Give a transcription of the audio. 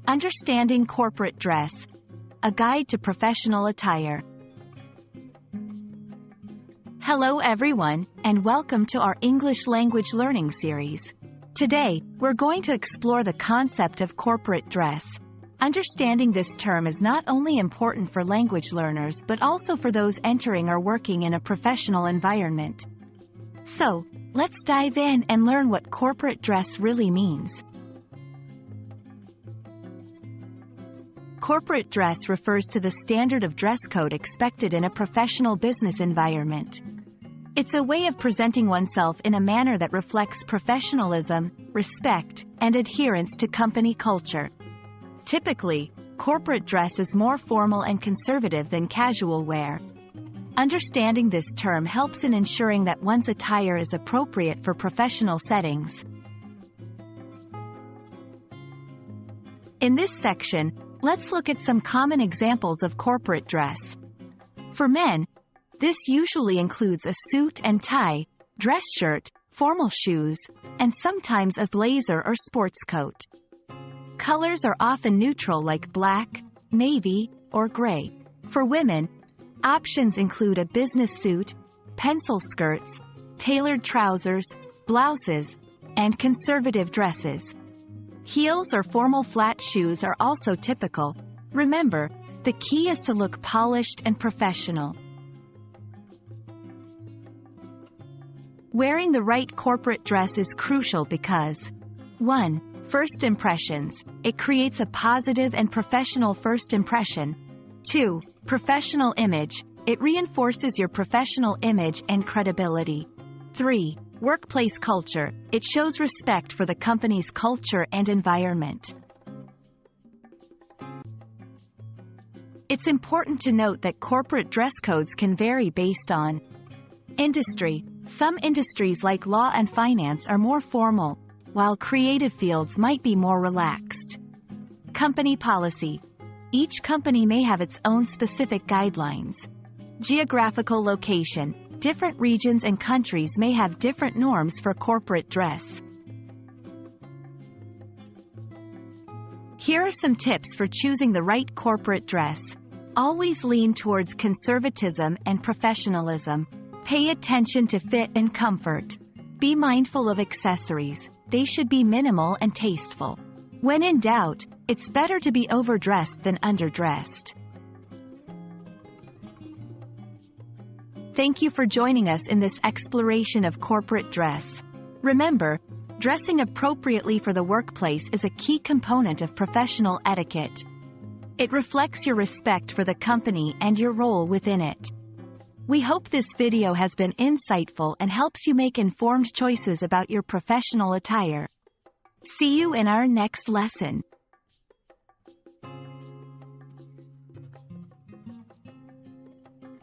Understanding corporate dress. A guide to professional attire. Hello everyone, and welcome to our English language learning series. Today, we're going to explore the concept of corporate dress. Understanding this term is not only important for language learners but also for those entering or working in a professional environment. So, let's dive in and learn what corporate dress really means. Corporate dress refers to the standard of dress code expected in a professional business environment. It's a way of presenting oneself in a manner that reflects professionalism, respect, and adherence to company culture. Typically, corporate dress is more formal and conservative than casual wear. Understanding this term helps in ensuring that one's attire is appropriate for professional settings. In this section, let's look at some common examples of corporate dress. For men, this usually includes a suit and tie, dress shirt, formal shoes, and sometimes a blazer or sports coat. Colors are often neutral like black, navy, or gray. For women, options include a business suit, pencil skirts, tailored trousers, blouses, and conservative dresses. Heels or formal flat shoes are also typical. Remember, the key is to look polished and professional. Wearing the right corporate dress is crucial because 1. First impressions. It creates a positive and professional first impression. 2. Professional image. It reinforces your professional image and credibility. 3. Workplace culture. It shows respect for the company's culture and environment. It's important to note that corporate dress codes can vary based on industry. Some industries like law and finance are more formal, while creative fields might be more relaxed. Company policy. Each company may have its own specific guidelines. Geographical location. Different regions and countries may have different norms for corporate dress. Here are some tips for choosing the right corporate dress. Always lean towards conservatism and professionalism. Pay attention to fit and comfort. Be mindful of accessories. They should be minimal and tasteful. When in doubt, it's better to be overdressed than underdressed. Thank you for joining us in this exploration of corporate dress. Remember, dressing appropriately for the workplace is a key component of professional etiquette. It reflects your respect for the company and your role within it. We hope this video has been insightful and helps you make informed choices about your professional attire. See you in our next lesson.